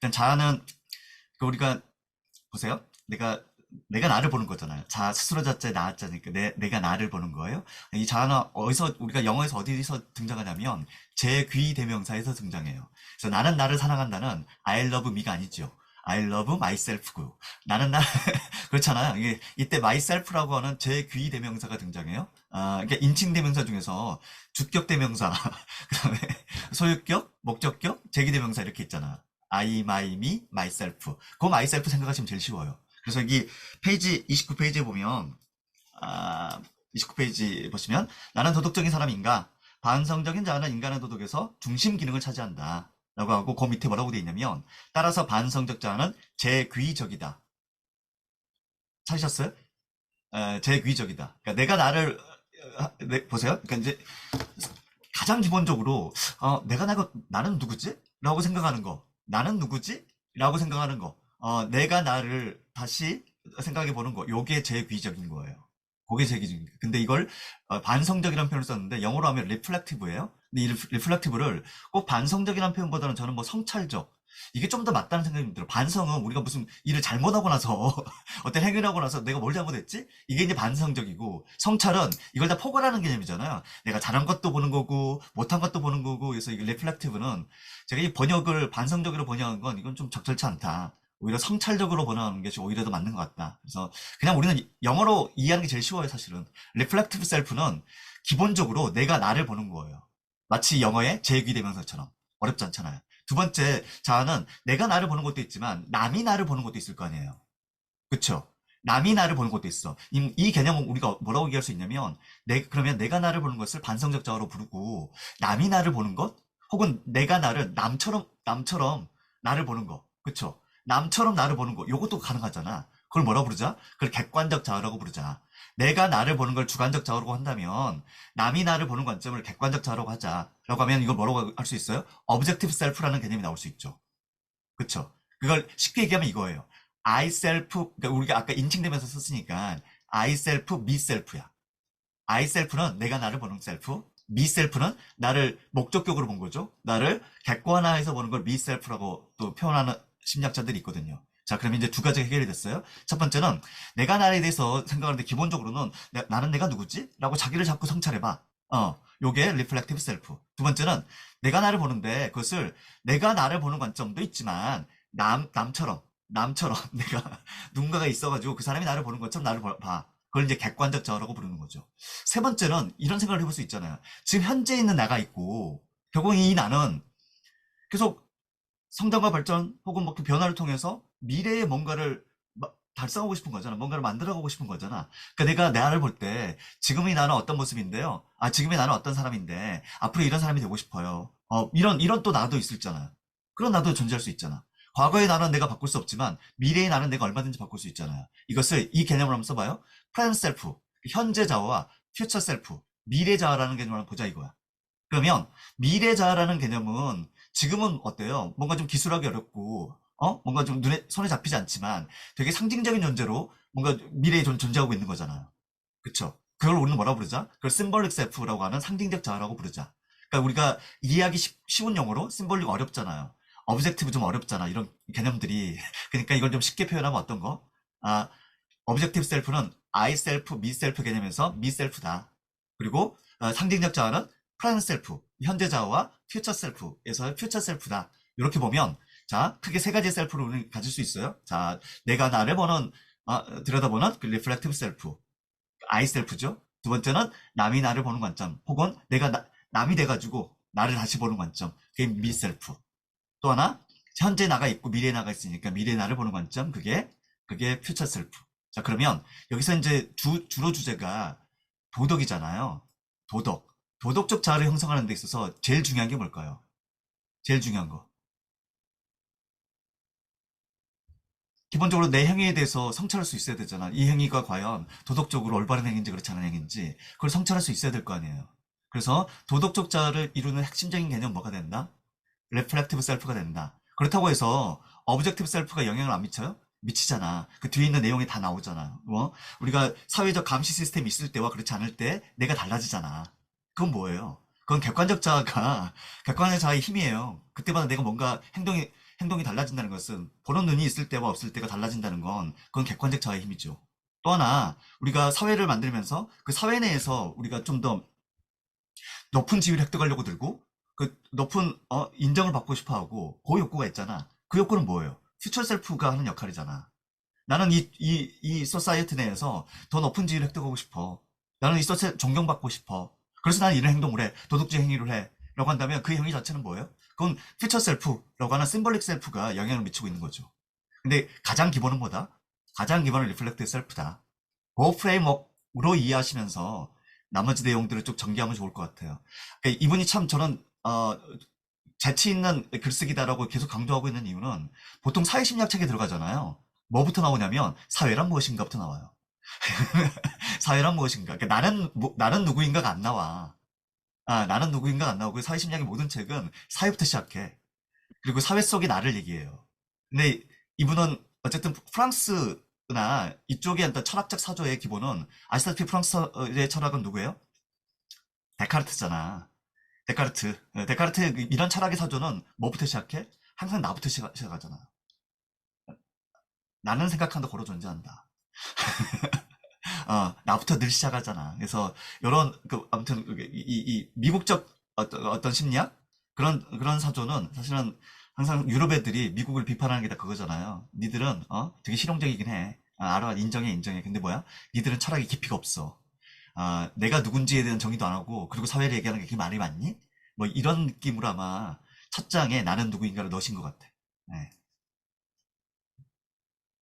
일단 자아는 그 우리가 보세요. 내가 나를 보는 거잖아요. 자 스스로 자자의 나자니까 내가 나를 보는 거예요. 이 자아는 어디서 우리가 영어에서 어디서 등장하냐면 제귀 대명사에서 등장해요. 그래서 나는 나를 사랑한다는 I love me가 아니죠. I love myself고요. 나는 나 그렇잖아요. 이게 이때 myself라고 하는 제귀 대명사가 등장해요. 그러니까 인칭 대명사 중에서 주격 대명사, 그다음에 소유격, 목적격, 제기 대명사 이렇게 있잖아. I, my, me, myself. 그 myself 생각하시면 제일 쉬워요. 그래서 여기 페이지 29페이지에 보면 29페이지 보시면 나는 도덕적인 사람인가? 반성적인 자는 인간의 도덕에서 중심 기능을 차지한다. 라고 하고 그 밑에 뭐라고 되어 있냐면 따라서 반성적 자는 제귀적이다. 찾으셨어요? 제귀적이다. 그러니까 내가 나를 보세요. 그러니까 이제 가장 기본적으로 나는 누구지? 라고 생각하는 거. 나는 누구지? 라고 생각하는 거. 내가 나를 다시 생각해 보는 거. 요게 제귀적인 거예요. 그게 제귀적인 거. 근데 이걸 반성적이라는 표현을 썼는데 영어로 하면 리플렉티브예요. 근데 이 리플렉티브를 꼭 반성적이라는 표현보다는 저는 뭐 성찰적 이게 좀 더 맞다는 생각이 들어요. 반성은 우리가 무슨 일을 잘못하고 나서 어떤 행위를 하고 나서 내가 뭘 잘못했지? 이게 이제 반성적이고 성찰은 이걸 다 포괄하는 개념이잖아요. 내가 잘한 것도 보는 거고 못한 것도 보는 거고 그래서 이게 리플렉티브는 제가 이 번역을 반성적으로 번역한 건 이건 좀 적절치 않다. 오히려 성찰적으로 번역하는 게 오히려 더 맞는 것 같다. 그래서 그냥 우리는 영어로 이해하는 게 제일 쉬워요, 사실은. 리플렉티브 셀프는 기본적으로 내가 나를 보는 거예요. 마치 영어의 제귀대명사처럼 어렵지 않잖아요. 두 번째, 자아는 내가 나를 보는 것도 있지만 남이 나를 보는 것도 있을 거 아니에요. 그쵸? 남이 나를 보는 것도 있어. 이 개념은 우리가 뭐라고 얘기할 수 있냐면, 그러면 내가 나를 보는 것을 반성적 자아로 부르고, 남이 나를 보는 것, 혹은 내가 나를 남처럼 나를 보는 거. 그쵸? 남처럼 나를 보는 거. 요것도 가능하잖아. 그걸 뭐라고 부르자? 그걸 객관적 자아라고 부르자. 내가 나를 보는 걸 주관적 자아라고 한다면, 남이 나를 보는 관점을 객관적 자아라고 하자. 라고 하면 이걸 뭐라고 할 수 있어요? objective self라는 개념이 나올 수 있죠. 그쵸? 그걸 쉽게 얘기하면 이거예요. I self, 그러니까 우리가 아까 인칭되면서 썼으니까 I self, me self야. I self는 내가 나를 보는 셀프, me self는 나를 목적격으로 본 거죠. 나를 객관화해서 보는 걸 me self라고 또 표현하는 심리학자들이 있거든요. 자, 그럼 이제 두 가지가 해결이 됐어요. 첫 번째는 내가 나에 대해서 생각하는데 기본적으로는 나는 내가 누구지? 라고 자기를 자꾸 성찰해봐. 요게 reflective self. 두 번째는 내가 나를 보는데 그것을 내가 나를 보는 관점도 있지만 남처럼 내가 누군가가 있어가지고 그 사람이 나를 보는 것처럼 나를 봐. 그걸 이제 객관적 자아라고 부르는 거죠. 세 번째는 이런 생각을 해볼 수 있잖아요. 지금 현재 있는 나가 있고 결국 이 나는 계속 성장과 발전 혹은 뭐그 변화를 통해서 미래의 뭔가를 달성하고 싶은 거잖아. 뭔가를 만들어가고 싶은 거잖아. 그러니까 내가 나를 볼 때 지금의 나는 어떤 모습인데요. 지금의 나는 어떤 사람인데 앞으로 이런 사람이 되고 싶어요. 이런 또 나도 있을잖아. 그런 나도 존재할 수 있잖아. 과거의 나는 내가 바꿀 수 없지만 미래의 나는 내가 얼마든지 바꿀 수 있잖아요. 이것을 이 개념을 한번 써봐요. 프레젠트 셀프, 현재 자아와 퓨처 셀프, 미래 자아라는 개념을 한번 보자 이거야. 그러면 미래 자아라는 개념은 지금은 어때요? 뭔가 좀 기술하기 어렵고, 뭔가 좀 손에 잡히지 않지만 되게 상징적인 존재로 뭔가 미래에 존재하고 있는 거잖아요. 그쵸? 그걸 우리는 뭐라고 부르자? 그걸 심볼릭 셀프라고 하는 상징적 자아라고 부르자. 그러니까 우리가 이해하기 쉬운 용어로 심볼릭 어렵잖아요. 어브젝티브 좀 어렵잖아. 이런 개념들이. 그러니까 이걸 좀 쉽게 표현하면 어떤 거? 아, 어브젝티브 셀프는 I 셀프, 미 셀프 개념에서 미 셀프다. 그리고 상징적 자아는 프레젠트 셀프, 현재 자아와 퓨처 셀프에서 퓨처 셀프다. 이렇게 보면 자, 크게 세 가지 셀프를 우리는 가질 수 있어요. 자, 내가 나를 보는 들여다보는 그 리플렉티브 셀프, I 셀프죠. 두 번째는 남이 나를 보는 관점, 혹은 내가 남이 돼가지고 나를 다시 보는 관점, 그게 미 셀프. 또 하나 현재 나가 있고 미래 나가 있으니까 미래 나를 보는 관점, 그게 퓨처 셀프. 자, 그러면 여기서 이제 주로 주제가 도덕이잖아요. 도덕. 도덕적 자아를 형성하는 데 있어서 제일 중요한 게 뭘까요? 제일 중요한 거. 기본적으로 내 행위에 대해서 성찰할 수 있어야 되잖아. 이 행위가 과연 도덕적으로 올바른 행위인지 그렇지 않은 행위인지 그걸 성찰할 수 있어야 될 거 아니에요. 그래서 도덕적 자아를 이루는 핵심적인 개념 뭐가 된다? 레플렉티브 셀프가 된다. 그렇다고 해서 어브젝티브 셀프가 영향을 안 미쳐요? 미치잖아. 그 뒤에 있는 내용이 다 나오잖아. 우리가 사회적 감시 시스템이 있을 때와 그렇지 않을 때 내가 달라지잖아. 그건 뭐예요? 그건 객관적 자아가 객관적 자아의 힘이에요. 그때마다 내가 뭔가 행동이 달라진다는 것은 보는 눈이 있을 때와 없을 때가 달라진다는 건 그건 객관적 자아의 힘이죠. 또 하나 우리가 사회를 만들면서 그 사회 내에서 우리가 좀 더 높은 지위를 획득하려고 들고 그 높은 인정을 받고 싶어 하고 그 욕구가 있잖아. 그 욕구는 뭐예요? 퓨처 셀프가 하는 역할이잖아. 나는 이 소사이어티 내에서 더 높은 지위를 획득하고 싶어. 나는 이 소사이어티 존경받고 싶어. 그래서 나는 이런 행동을 해. 도덕적 행위를 해. 라고 한다면 그 행위 자체는 뭐예요? 그건 퓨처 셀프라고 하는 심볼릭 셀프가 영향을 미치고 있는 거죠. 근데 가장 기본은 뭐다? 가장 기본은 리플렉트 셀프다. 그 프레임워크로 이해하시면서 나머지 내용들을 쭉 전개하면 좋을 것 같아요. 그러니까 이분이 참 저는 재치 있는 글쓰기다라고 계속 강조하고 있는 이유는 보통 사회심리학 책에 들어가잖아요. 뭐부터 나오냐면 사회란 무엇인가부터 나와요. 사회란 무엇인가. 그러니까 나는 누구인가가 안 나와. 나는 누구인가가 안 나오고 사회심리학의 모든 책은 사회부터 시작해. 그리고 사회 속의 나를 얘기해요. 근데 이분은 어쨌든 프랑스나 이쪽의 어떤 철학적 사조의 기본은 아시다시피 프랑스의 철학은 누구예요? 데카르트잖아. 데카르트. 데카르트의 이런 철학의 사조는 뭐부터 시작해? 항상 나부터 시작하잖아. 나는 생각한다, 고로 존재한다. 나부터 늘 시작하잖아. 그래서 이런 아무튼 이 미국적 어떤 심리학 그런 사조는 사실은 항상 유럽 애들이 미국을 비판하는 게 다 그거잖아요. 니들은 되게 실용적이긴 해. 알아, 인정해. 근데 뭐야? 니들은 철학의 깊이가 없어. 내가 누군지에 대한 정의도 안 하고 그리고 사회를 얘기하는 게 그게 말이 맞니? 뭐 이런 느낌으로 아마 첫 장에 나는 누구인가를 넣으신 것 같아. 네.